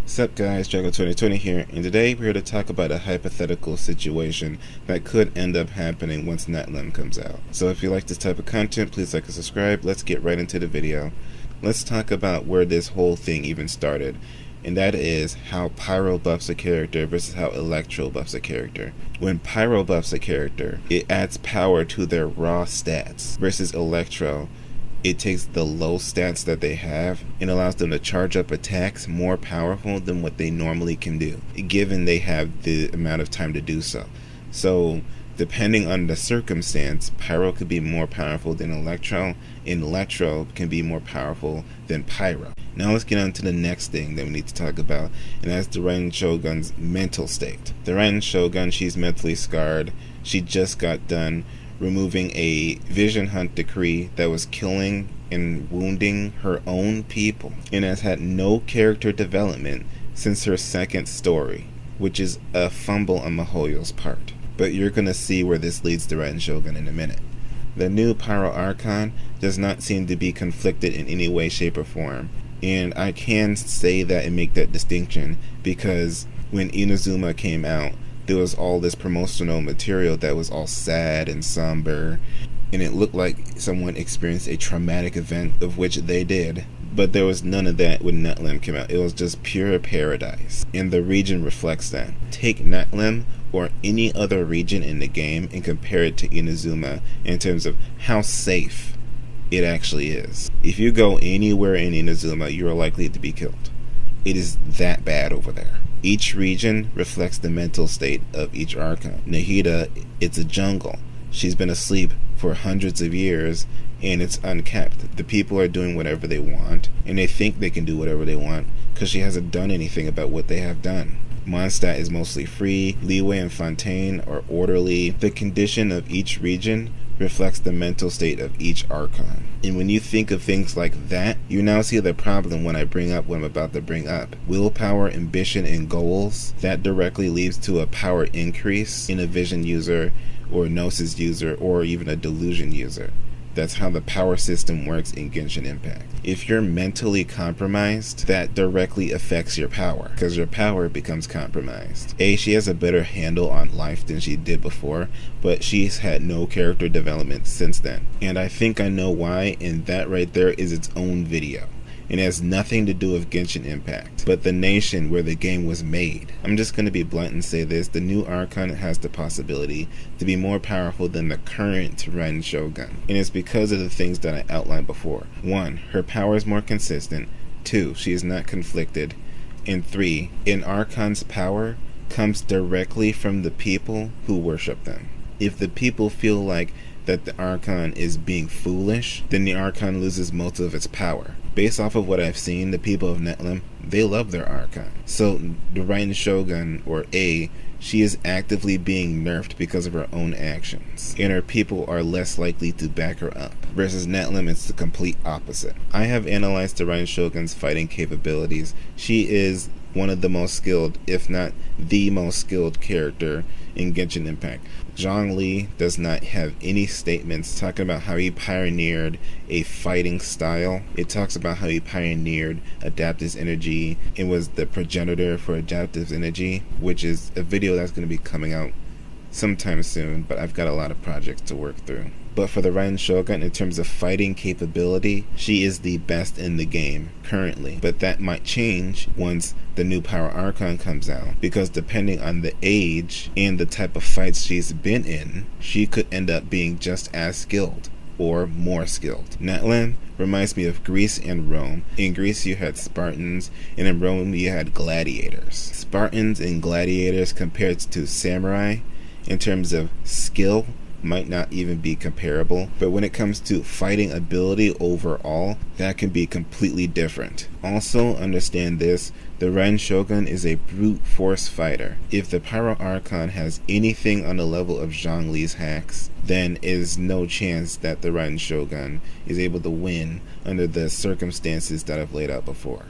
Sup guys, Drago2020 here, and today we're here to talk about a hypothetical situation that could end up happening once Netlim comes out. So if you like this type of content, please like and subscribe. Let's get right into the video. Let's talk about where this whole thing even started, and that is how Pyro buffs a character versus how Electro buffs a character. When Pyro buffs a character, it adds power to their raw stats, versus Electro, it takes the low stats that they have and allows them to charge up attacks more powerful than what they normally can do, given they have the amount of time to do so. So depending on the circumstance, Pyro could be more powerful than Electro, and Electro can be more powerful than Pyro. Now let's get on to the next thing that we need to talk about, and that's the Raiden Shogun's mental state. The Raiden Shogun, she's mentally scarred. She just got done removing a vision hunt decree that was killing and wounding her own people, and has had no character development since her second story, which is a fumble on Mihoyo's part. But you're gonna see where this leads to Raiden Shogun in a minute. The new Pyro Archon does not seem to be conflicted in any way, shape, or form, and I can say that and make that distinction because when Inazuma came out, there was all this promotional material that was all sad and somber, and it looked like someone experienced a traumatic event, of which they did. But there was none of that when Netlim came out. It was just pure paradise, and the region reflects that. Take Netlim or any other region in the game and compare it to Inazuma in terms of how safe it actually is. If you go anywhere in Inazuma, you are likely to be killed. It is that bad over there. Each region reflects the mental state of each Archon. Nahida, it's a jungle. She's been asleep for hundreds of years, and it's unkept. The people are doing whatever they want, and they think they can do whatever they want because she hasn't done anything about what they have done. Mondstadt is mostly free. Liyue and Fontaine are orderly. The condition of each region reflects the mental state of each Archon. And when you think of things like that, you now see the problem when I bring up what I'm about to bring up. Willpower, ambition, and goals, that directly leads to a power increase in a vision user or Gnosis user or even a delusion user. That's how the power system works in Genshin Impact. If you're mentally compromised, that directly affects your power, because your power becomes compromised. She has a better handle on life than she did before, but she's had no character development since then. And I think I know why, and that right there is its own video. It has nothing to do with Genshin Impact, but the nation where the game was made. I'm just going to be blunt and say this: the new Archon has the possibility to be more powerful than the current Raiden Shogun, and it's because of the things that I outlined before. 1, her power is more consistent. 2, she is not conflicted. And 3, an Archon's power comes directly from the people who worship them. If the people feel like that the Archon is being foolish, then the Archon loses most of its power. Based off of what I've seen, the people of Netlim, they love their Archon. So the Raiden Shogun, or she is actively being nerfed because of her own actions, and her people are less likely to back her up. Versus Netlim, it's the complete opposite. I have analyzed the Raiden Shogun's fighting capabilities. She is one of the most skilled, if not the most skilled character in Genshin Impact. Zhongli does not have any statements talking about how he pioneered a fighting style. It talks about how he pioneered Adaptus energy and was the progenitor for Adaptus energy, which is a video that's going to be coming out sometime soon, but I've got a lot of projects to work through. But for the Raiden Shogun, in terms of fighting capability, she is the best in the game currently. But that might change once the new Power Archon comes out, because depending on the age and the type of fights she's been in, she could end up being just as skilled or more skilled. Netlim reminds me of Greece and Rome. In Greece you had Spartans, and in Rome you had gladiators. Spartans and gladiators compared to samurai in terms of skill might not even be comparable, but when it comes to fighting ability overall, that can be completely different. Also understand this: the Raiden Shogun is a brute force fighter. If the Pyro Archon has anything on the level of Zhongli's hacks, then is no chance that the Raiden Shogun is able to win under the circumstances that I've laid out before.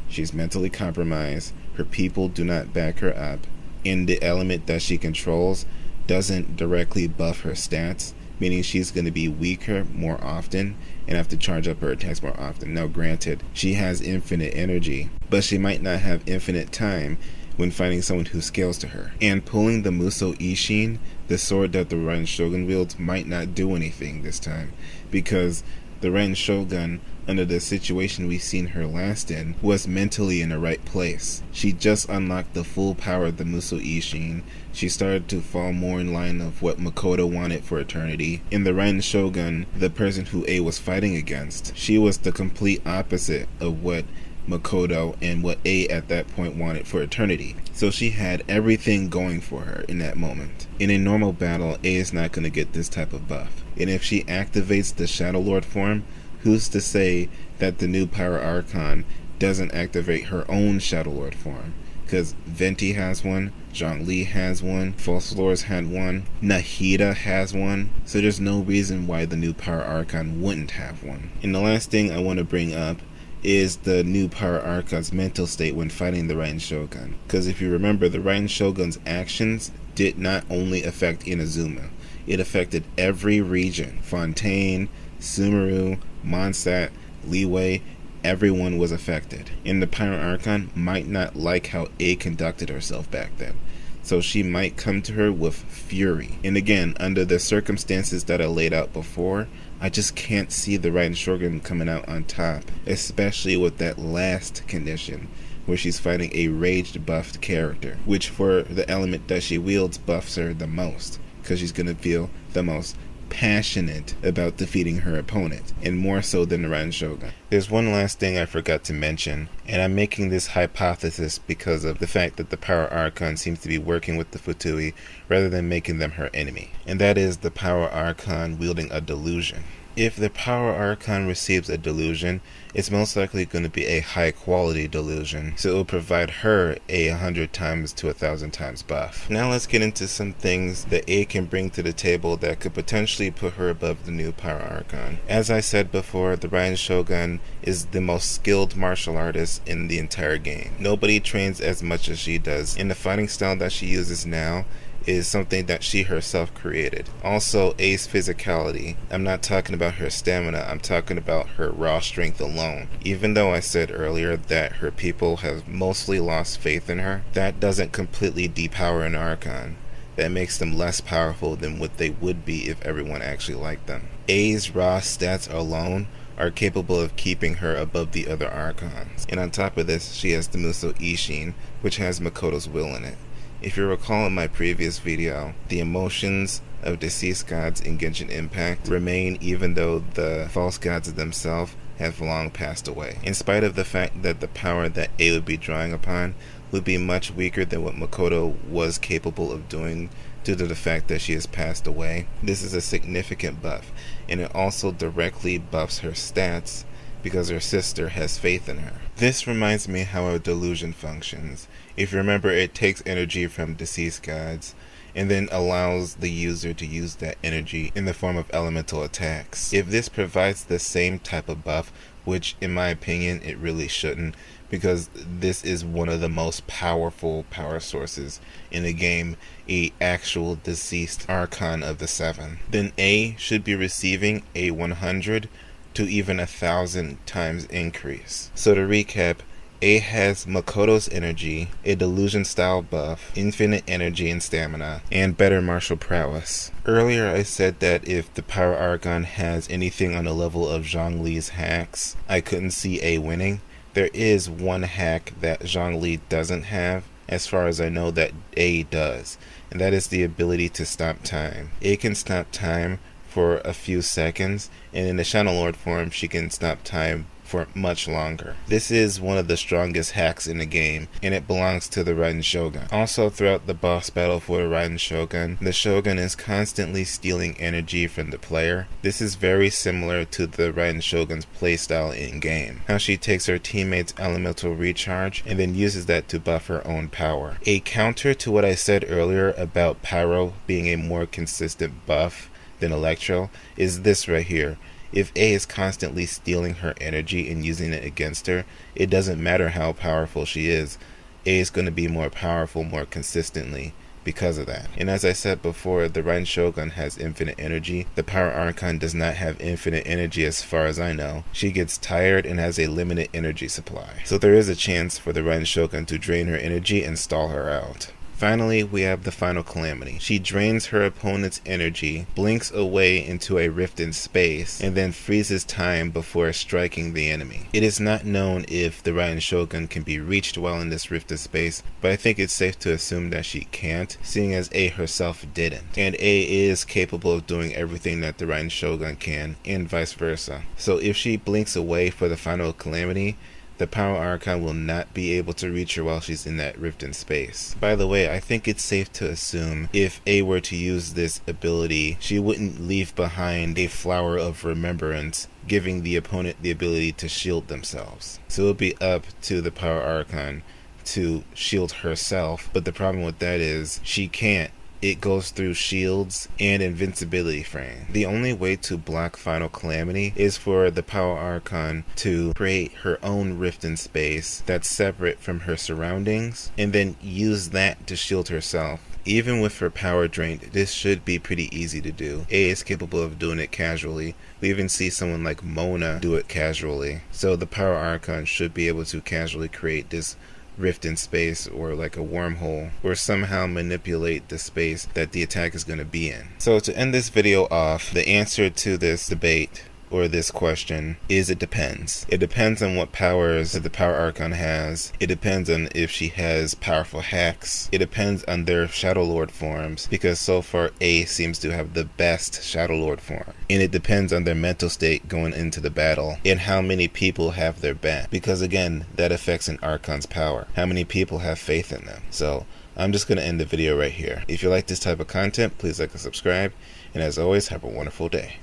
She's mentally compromised, her people do not back her up, and the element that she controls doesn't directly buff her stats. meaning she's going to be weaker more often and have to charge up her attacks more often. Now granted, she has infinite energy, but she might not have infinite time when fighting someone who scales to her. And pulling the Muso Ishin, the sword that the Raiden Shogun wields, might not do anything this time, because the Raiden Shogun, under the situation we've seen her last in, was mentally in the right place. She just unlocked the full power of the Muso Ishin. She started to fall more in line of what Makoto wanted for eternity. In the Raiden Shogun, the person who A was fighting against, she was the complete opposite of what Makoto and what A at that point wanted for eternity. So she had everything going for her in that moment. In a normal battle, A is not going to get this type of buff. And if she activates the Shadow Lord form, who's to say that the new Pyro Archon doesn't activate her own Shadow Lord form? Because Venti has one, Zhongli has one, False had one, Nahida has one, so there's no reason why the new Pyro Archon wouldn't have one. And the last thing I want to bring up is the new Pyro Archon's mental state when fighting the Raiden Shogun. Because if you remember, the Raiden Shogun's actions did not only affect Inazuma, it affected every region. Fontaine, Sumeru, Mondstadt, Liyue, everyone was affected. And the Pyro Archon might not like how A conducted herself back then, so she might come to her with fury. And again, under the circumstances that I laid out before, I just can't see the Raiden Shogun coming out on top, especially with that last condition, where she's fighting a raged buffed character, which for the element that she wields buffs her the most, because she's going to feel the most passionate about defeating her opponent, and more so than the Raiden Shogun. There's one last thing I forgot to mention, and I'm making this hypothesis because of the fact that the Pyro Archon seems to be working with the Futui rather than making them her enemy, and that is the Pyro Archon wielding a delusion. If the Pyro Archon receives a delusion, it's most likely going to be a high quality delusion, so it will provide her a 100 times to 1,000 times buff. Now let's get into some things that A can bring to the table that could potentially put her above the new Pyro Archon. As I said before, the Raiden Shogun is the most skilled martial artist in the entire game. Nobody trains as much as she does, and the fighting style that she uses now is something that she herself created. Also, A's physicality. I'm not talking about her stamina, I'm talking about her raw strength alone. Even though I said earlier that her people have mostly lost faith in her, that doesn't completely depower an Archon. That makes them less powerful than what they would be if everyone actually liked them. A's raw stats alone are capable of keeping her above the other Archons. And on top of this, she has the Muso Ishin, which has Makoto's will in it. If you recall in my previous video, the emotions of deceased gods in Genshin Impact remain even though the false gods themselves have long passed away. In spite of the fact that the power that A would be drawing upon would be much weaker than what Makoto was capable of doing due to the fact that she has passed away, this is a significant buff, and it also directly buffs her stats because her sister has faith in her. This reminds me how a delusion functions. If you remember, it takes energy from deceased gods and then allows the user to use that energy in the form of elemental attacks. If this provides the same type of buff, which in my opinion it really shouldn't, because this is one of the most powerful power sources in the game, a actual deceased Archon of the 7, then A should be receiving a 100 to even 1,000 times increase. So to recap, A has Makoto's energy, a delusion style buff, infinite energy and stamina, and better martial prowess. Earlier I said that if the Pyro Archon has anything on the level of Zhongli's hacks, I couldn't see A winning. There is one hack that Zhongli doesn't have, as far as I know, that A does, and that is the ability to stop time. A can stop time for a few seconds, and in the Shadow Lord form she can stop time for much longer. This is one of the strongest hacks in the game, and it belongs to the Raiden Shogun. Also, throughout the boss battle for the Raiden Shogun, the Shogun is constantly stealing energy from the player. This is very similar to the Raiden Shogun's playstyle in game, how she takes her teammates' elemental recharge and then uses that to buff her own power. A counter to what I said earlier about Pyro being a more consistent buff than Electro is this right here. If A is constantly stealing her energy and using it against her, it doesn't matter how powerful she is. A is going to be more powerful more consistently because of that. And as I said before, the Raiden Shogun has infinite energy. The Power Archon does not have infinite energy as far as I know. She gets tired and has a limited energy supply. So there is a chance for the Raiden Shogun to drain her energy and stall her out. Finally, we have the final calamity. She drains her opponent's energy, blinks away into a rift in space, and then freezes time before striking the enemy. It is not known if the Raiden Shogun can be reached while in this rift in space, but I think it's safe to assume that she can't, seeing as A herself didn't. And A is capable of doing everything that the Raiden Shogun can, and vice versa. So if she blinks away for the final calamity, the Power Archon will not be able to reach her while she's in that rift in space. By the way, I think it's safe to assume if A were to use this ability, she wouldn't leave behind a flower of remembrance, giving the opponent the ability to shield themselves. So it'll be up to the Power Archon to shield herself, but the problem with that is she can't. It goes through shields and invincibility frame. The only way to block Final Calamity is for the Power Archon to create her own rift in space that's separate from her surroundings, and then use that to shield herself. Even with her power drained, this should be pretty easy to do. A is capable of doing it casually. We even see someone like Mona do it casually. So the Power Archon should be able to casually create this rift in space, or like a wormhole, or somehow manipulate the space that the attack is going to be in. So to end this video off, the answer to this debate or this question is it depends. It depends on what powers that the Power Archon has. It depends on if she has powerful hacks. It depends on their Shadow Lord forms, because so far A seems to have the best Shadow Lord form. And it depends on their mental state going into the battle and how many people have their back, because again, that affects an Archon's power. How many people have faith in them? So I'm just going to end the video right here. If you like this type of content, please like and subscribe. And as always, have a wonderful day.